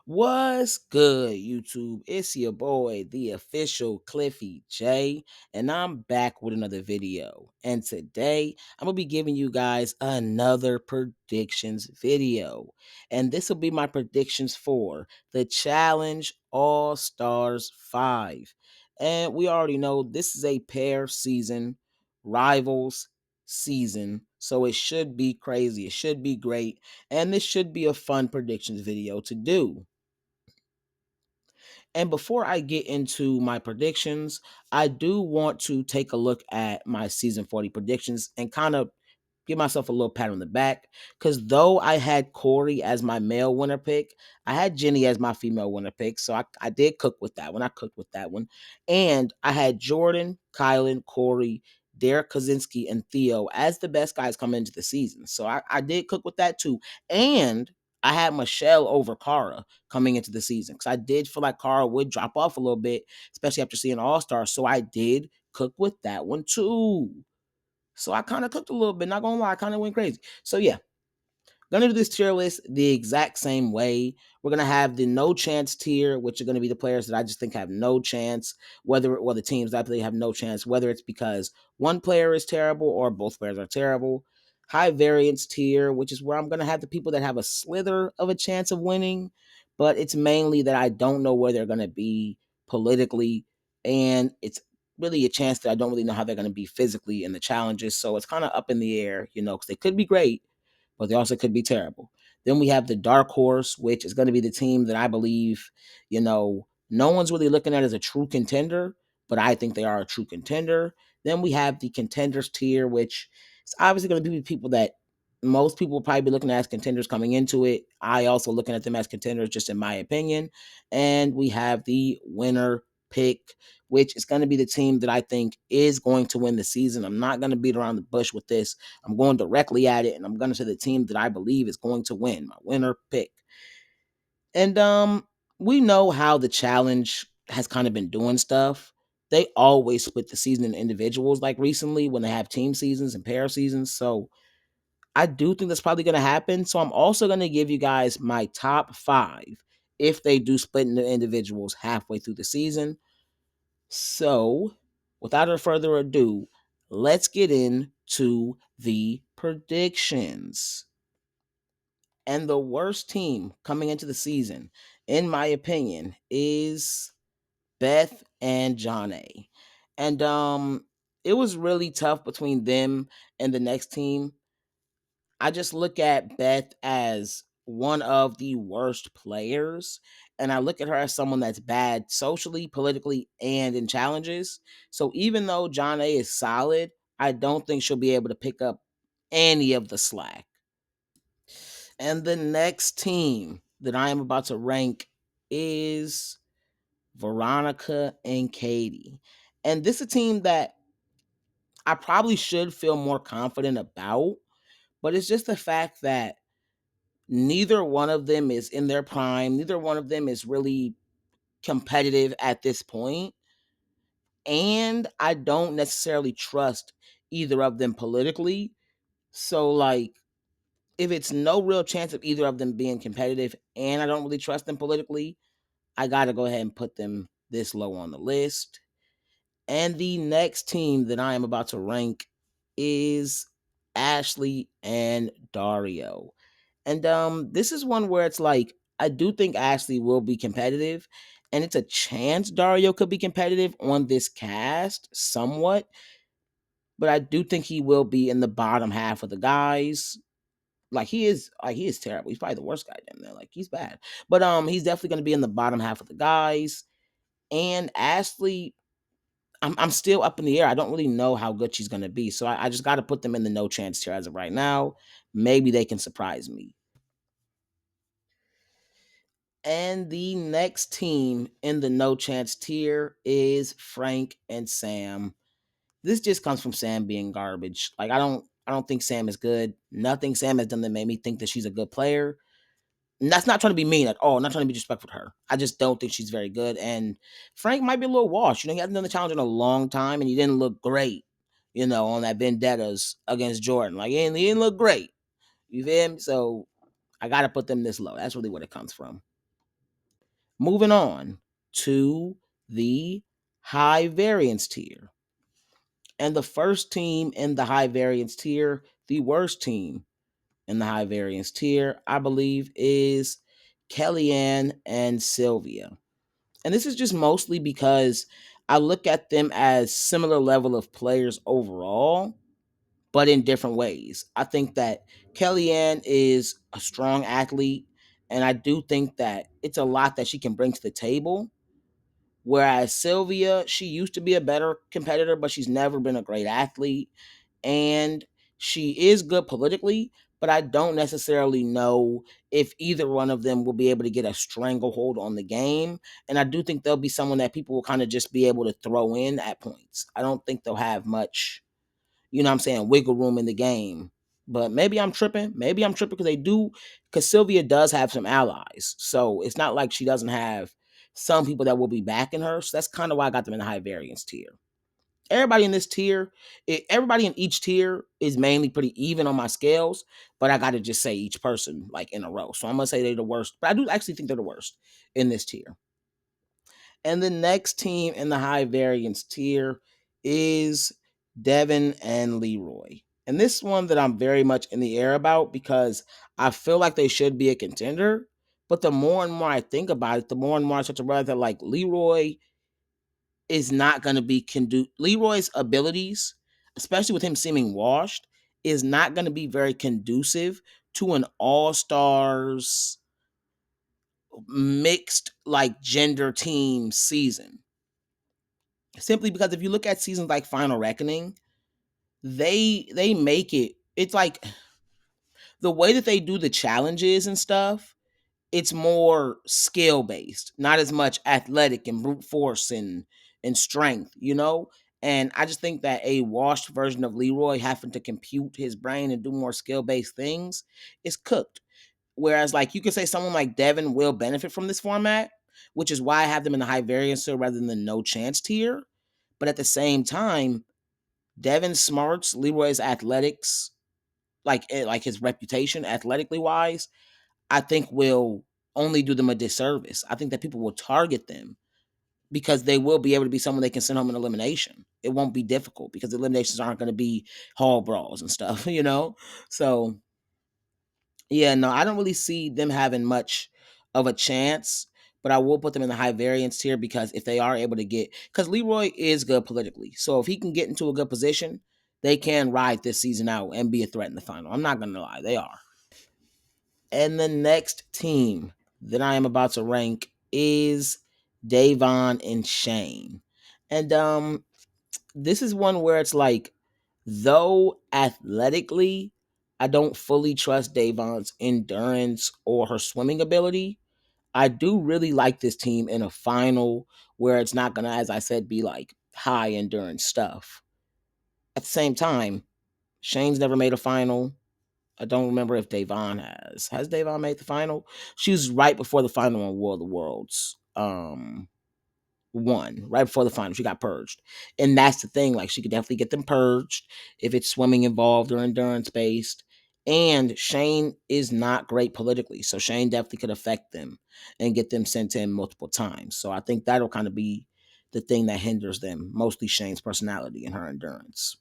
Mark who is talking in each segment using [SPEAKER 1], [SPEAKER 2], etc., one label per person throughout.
[SPEAKER 1] What's good, YouTube? It's your boy, the official Cliffy J, and I'm back with another video. And today, I'm gonna be giving you guys another predictions video. And this will be my predictions for the Challenge All Stars 5. And we already know this is a pair season, rivals season. So it should be crazy. It should be great. And this should be a fun predictions video to do. And before I get into my predictions, I do want to take a look at my season 40 predictions and kind of give myself a little pat on the back. Because though I had Corey as my male winner pick, I had Jenny as my female winner pick. So I did cook with that one. I cooked with that one. And I had Jordan, Kylan, Corey, Derek Kaczynski, and Theo as the best guys coming into the season. So I did cook with that too. And I had Michelle over Cara coming into the season because I did feel like Cara would drop off a little bit, especially after seeing All Stars. So I did cook with that one too. So I kind of cooked a little bit. Not gonna lie, I kind of went crazy. So yeah, gonna do this tier list the exact same way. We're gonna have the no chance tier, which are gonna be the players that I just think have no chance, the teams that I believe have no chance, whether it's because one player is terrible or both players are terrible. High variance tier, which is where I'm gonna have the people that have a slither of a chance of winning, but it's mainly that I don't know where they're gonna be politically, and it's really a chance that I don't really know how they're gonna be physically in the challenges. So it's kind of up in the air, because they could be great, but they also could be terrible. Then we have the dark horse, which is going to be the team that I believe, no one's really looking at as a true contender, but I think they are a true contender. Then we have the contenders tier, which is obviously going to be people that most people will probably be looking at as contenders coming into it. I also looking at them as contenders, just in my opinion. And we have the winner pick, which is going to be the team that I think is going to win the season. I'm not going to beat around the bush with this. I'm going directly at it, and I'm going to say the team that I believe is going to win, my winner pick. And we know how the challenge has kind of been doing stuff. They always split the season in individuals, like recently when they have team seasons and pair seasons. So I do think that's probably going to happen. So I'm also going to give you guys my top 5 if they do split into individuals halfway through the season. So, without further ado, let's get into the predictions. And the worst team coming into the season, in my opinion, is Beth and John A. And it was really tough between them and the next team. I just look at Beth as one of the worst players. And I look at her as someone that's bad socially, politically, and in challenges. So even though John A is solid, I don't think she'll be able to pick up any of the slack. And the next team that I am about to rank is Veronica and Katie. And this is a team that I probably should feel more confident about, but it's just the fact that neither one of them is in their prime. Neither one of them is really competitive at this point. And I don't necessarily trust either of them politically. So, like, if it's no real chance of either of them being competitive and I don't really trust them politically, I got to go ahead and put them this low on the list. And the next team that I am about to rank is Ashley and Dario. And this is one where it's like I do think Ashley will be competitive, and it's a chance Dario could be competitive on this cast somewhat, but I do think he will be in the bottom half of the guys. Like he is terrible. He's probably the worst guy down there. Like he's bad. But he's definitely gonna be in the bottom half of the guys. And Ashley, I'm still up in the air. I don't really know how good she's gonna be. So I just gotta put them in the no chance tier as of right now. Maybe they can surprise me. And the next team in the no chance tier is Frank and Sam. This just comes from Sam being garbage. Like I don't think Sam is good. Nothing Sam has done that made me think that she's a good player. And that's not trying to be mean at all. I'm not trying to be disrespectful to her. I just don't think she's very good. And Frank might be a little washed. He hasn't done the challenge in a long time, and he didn't look great. On that vendettas against Jordan. Like he didn't look great. You feel me? So I gotta put them this low. That's really what it comes from. Moving on to the high variance tier. And the first team in the high variance tier, the worst team in the high variance tier, I believe, is Kellyanne and Sylvia. And this is just mostly because I look at them as similar level of players overall, but in different ways. I think that Kellyanne is a strong athlete, and I do think that it's a lot that she can bring to the table. Whereas Sylvia, she used to be a better competitor, but she's never been a great athlete. And she is good politically, but I don't necessarily know if either one of them will be able to get a stranglehold on the game. And I do think they'll be someone that people will kind of just be able to throw in at points. I don't think they'll have much, wiggle room in the game. But maybe I'm tripping. Maybe I'm tripping because Sylvia does have some allies. So it's not like she doesn't have some people that will be backing her. So that's kind of why I got them in the high variance tier. Everybody in this tier, everybody in each tier is mainly pretty even on my scales, but I got to just say each person like in a row. So I'm going to say they're the worst, but I do actually think they're the worst in this tier. And the next team in the high variance tier is Devin and Leroy. And this one that I'm very much in the air about because I feel like they should be a contender. But the more and more I think about it, the more and more I start to realize that like Leroy is not going to be Leroy's abilities, especially with him seeming washed, is not going to be very conducive to an all-stars mixed like gender team season. Simply because if you look at seasons like Final Reckoning, they make it's like the way that they do the challenges and stuff, it's more skill based, not as much athletic and brute force and strength. And I just think that a washed version of Leroy having to compute his brain and do more skill based things is cooked. Whereas like you could say someone like Devin will benefit from this format, which is why I have them in the high variance tier rather than the no chance tier. But at the same time, Devin smarts Leroy's athletics, like his reputation athletically wise, I think will only do them a disservice. I think that people will target them because they will be able to be someone they can send home in elimination. It won't be difficult because eliminations aren't going to be hall brawls and stuff. So yeah, no, I don't really see them having much of a chance, but I will put them in the high variance tier because if they are able to because Leroy is good politically. So if he can get into a good position, they can ride this season out and be a threat in the final. I'm not going to lie, they are. And the next team that I am about to rank is Davon and Shane. And this is one where it's like, though athletically, I don't fully trust Davon's endurance or her swimming ability. I do really like this team in a final where it's not gonna, as I said, be like high endurance stuff. At the same time, Shane's never made a final. I don't remember if Davon has. Has Davon made the final? She was right before the final on World of Worlds. One right before the final, she got purged, and that's the thing. Like she could definitely get them purged if it's swimming involved or endurance based. And Shane is not great politically, so Shane definitely could affect them and get them sent in multiple times. So I think that'll kind of be the thing that hinders them, mostly Shane's personality and her endurance.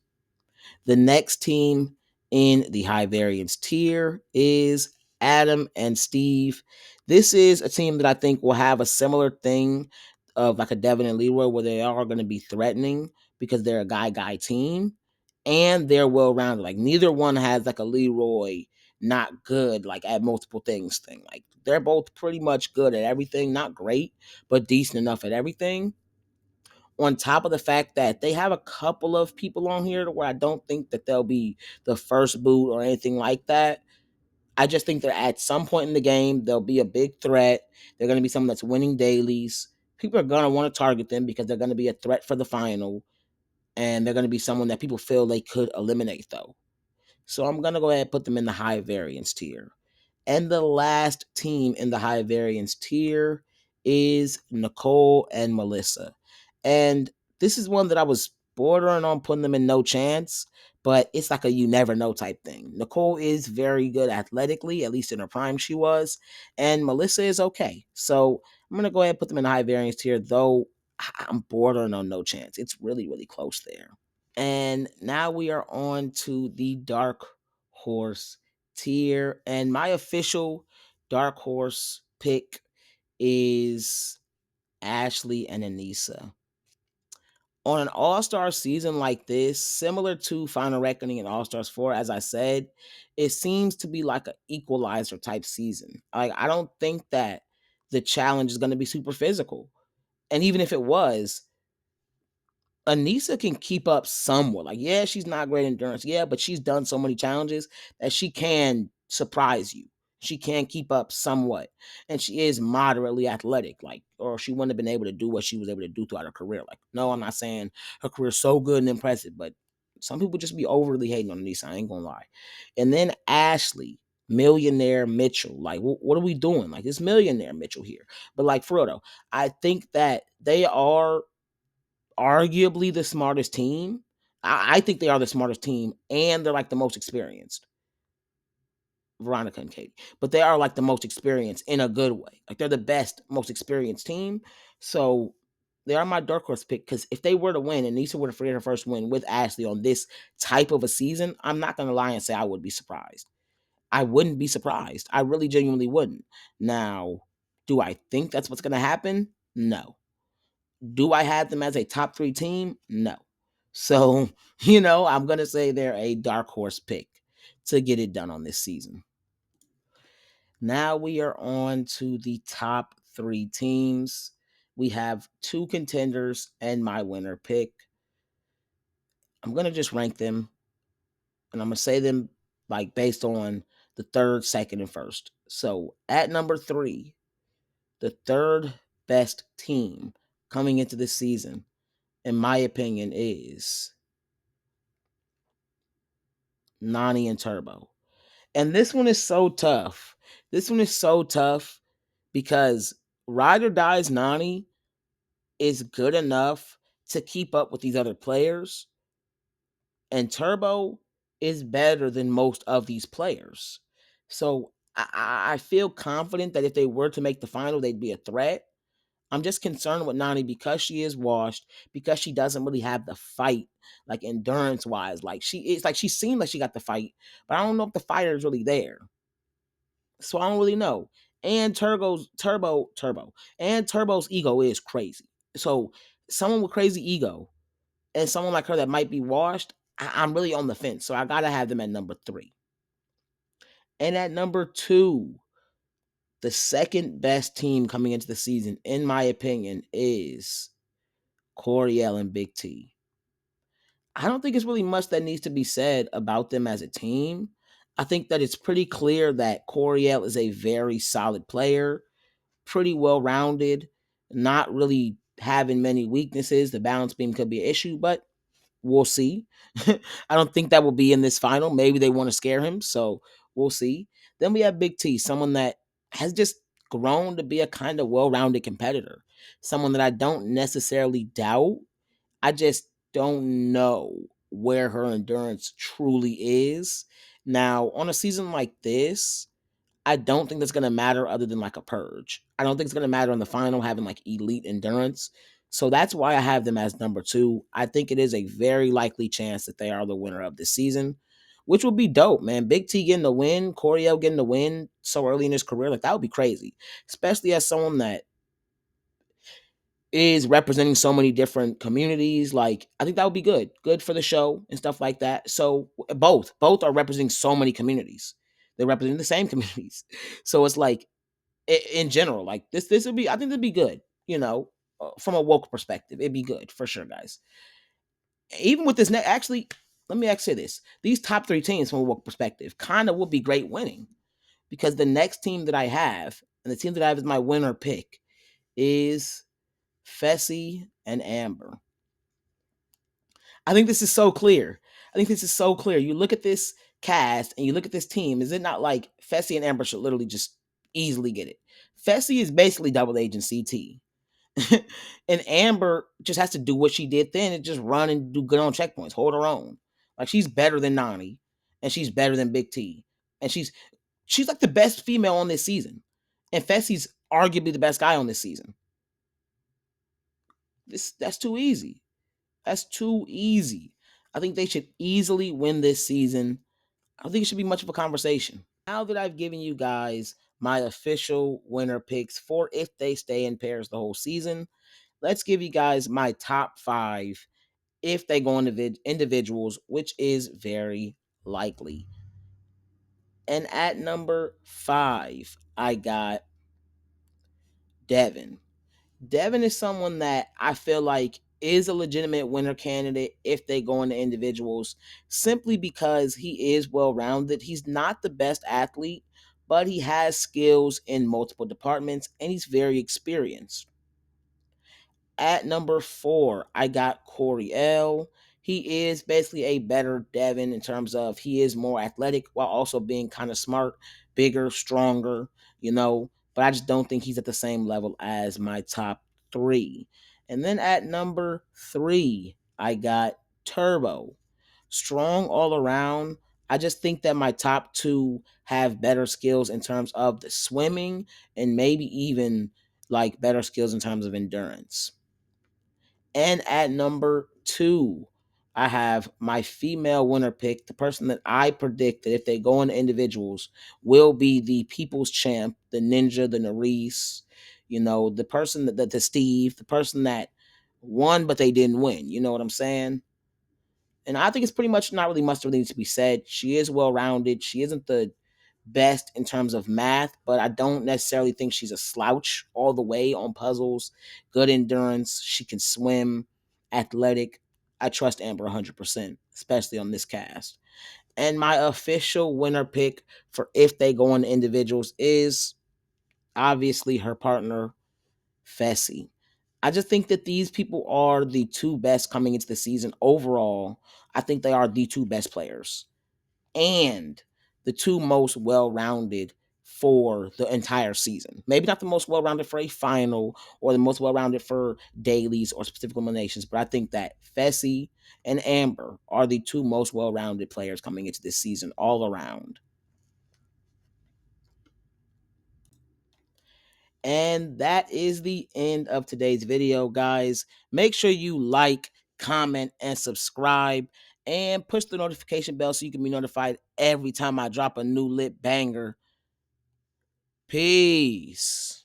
[SPEAKER 1] The next team in the high variance tier is Adam and Steve. This is a team that I think will have a similar thing of like a Devin and Leroy where they are going to be threatening because they're a guy team and they're well rounded. Like neither one has like a Leroy not good like at multiple things thing. Like they're both pretty much good at everything, not great, but decent enough at everything, on top of the fact that they have a couple of people on here where I don't think that they'll be the first boot or anything like that. I just think that at some point in the game, they'll be a big threat. They're going to be someone that's winning dailies. People are going to want to target them because they're going to be a threat for the final. And they're going to be someone that people feel they could eliminate, though. So I'm going to go ahead and put them in the high variance tier. And the last team in the high variance tier is Nicole and Melissa. And this is one that I was bordering on putting them in no chance, but it's like a you never know type thing. Nicole is very good athletically, at least in her prime she was, and Melissa is okay. So I'm gonna go ahead and put them in high variance tier, though I'm bordering on no chance. It's really, really close there. And now we are on to the dark horse tier. And my official dark horse pick is Ashley and Anissa. On an all-star season like this, similar to Final Reckoning and All-Stars 4, as I said, it seems to be like an equalizer type season. Like, I don't think that the challenge is going to be super physical. And even if it was, Anissa can keep up somewhat. Like, yeah, she's not great endurance. Yeah, but she's done so many challenges that she can surprise you. She can keep up somewhat. And she is moderately athletic, like, or she wouldn't have been able to do what she was able to do throughout her career. Like, no, I'm not saying her career is so good and impressive, but some people just be overly hating on Anissa. I ain't gonna lie. And then Ashley, Millionaire Mitchell. Like, what are we doing? Like, it's Millionaire Mitchell here. But like, for real though, I think that they are arguably the smartest team. I think they are the smartest team, and they're like the most experienced. Veronica and Katie, but they are like the most experienced in a good way. Like they're the best, most experienced team. So they are my dark horse pick because if they were to win and Nisa were to forget her first win with Ashley on this type of a season, I'm not gonna lie and say I would be surprised. I wouldn't be surprised. I really genuinely wouldn't. Now, do I think that's what's gonna happen? No. Do I have them as a top 3 team? No. So, I'm going to say they're a dark horse pick to get it done on this season. Now we are on to the top 3 teams. We have 2 contenders and my winner pick. I'm going to just rank them, and I'm going to say them like based on the third, second, and first. So at number 3, the third best team coming into this season, in my opinion, is Nani and Turbo. And this one is so tough. This one is so tough because Ride or Die's Nani is good enough to keep up with these other players, and Turbo is better than most of these players. So I feel confident that if they were to make the final, they'd be a threat. I'm just concerned with Nani because she is washed, because she doesn't really have the fight, like endurance wise. Like she seemed like she got the fight, but I don't know if the fire is really there. So I don't really know. And Turbo's ego is crazy. So someone with crazy ego and someone like her that might be washed, I'm really on the fence. So I gotta have them at number 3. And at number 2, the second best team coming into the season, in my opinion, is Coriel and Big T. I don't think it's really much that needs to be said about them as a team. I think that it's pretty clear that Coriel is a very solid player, pretty well rounded, not really having many weaknesses. The balance beam could be an issue, but we'll see. I don't think that will be in this final. Maybe they want to scare him, so we'll see. Then we have Big T, someone that has just grown to be a kind of well-rounded competitor, someone that I don't necessarily doubt. I just don't know where her endurance truly is. Now, on a season like this, I don't think that's going to matter other than like a purge. I don't think it's going to matter in the final having like elite endurance. So that's why I have them as number 2. I think it is a very likely chance that they are the winner of this season, which would be dope, man. Big T getting the win, Coriel getting the win so early in his career, like that would be crazy, especially as someone that is representing so many different communities. Like, I think that would be good for the show and stuff like that. So both are representing so many communities. They're representing the same communities. So it's like, in general, like this would be, I think it'd be good, from a woke perspective. It'd be good for sure, guys. Even with this actually, let me actually say this. These top 3 teams from a woke perspective kind of would be great winning, because the next team that I have, and the team that I have as my winner pick, is Fessy and Amber. I think this is so clear. You look at this cast and you look at this team. Is it not like Fessy and Amber should literally just easily get it? Fessy is basically double agent CT. And Amber just has to do what she did then and just run and do good on checkpoints, hold her own. Like she's better than Nani, and she's better than Big T, and she's like the best female on this season, and Fessy's arguably the best guy on this season. That's too easy. That's too easy. I think they should easily win this season. I don't think it should be much of a conversation. Now that I've given you guys my official winner picks for if they stay in pairs the whole season, let's give you guys my top 5 if they go individuals, which is very likely. And at number 5, I got Devin. Devin is someone that I feel like is a legitimate winner candidate if they go into individuals, simply because he is well rounded. He's not the best athlete, but he has skills in multiple departments and he's very experienced. At number 4, I got Corey L. He is basically a better Devin in terms of he is more athletic while also being kind of smart, bigger, stronger, but I just don't think he's at the same level as my top 3. And then at number 3, I got Turbo. Strong all around. I just think that my top 2 have better skills in terms of the swimming and maybe even like better skills in terms of endurance. And at number 2, I have my female winner pick, the person that I predict that if they go into individuals will be the people's champ, the ninja, the Nerese, the person that the Steve, the person that won but they didn't win. You know what I'm saying? And I think it's pretty much not really much that needs to be said. She is well rounded. She isn't the best in terms of math, but I don't necessarily think she's a slouch all the way on puzzles. Good endurance. She can swim, athletic. I trust Amber 100%, especially on this cast. And my official winner pick for if they go on individuals is obviously her partner, Fessy. I just think that these people are the 2 best coming into the season overall. I think they are the 2 best players and the 2 most well-rounded for the entire season. Maybe not the most well-rounded for a final or the most well-rounded for dailies or specific eliminations, but I think that Fessy and Amber are the 2 most well-rounded players coming into this season all around. And that is the end of today's video, guys. Make sure you like, comment, and subscribe, and push the notification bell so you can be notified every time I drop a new lit banger. Peace.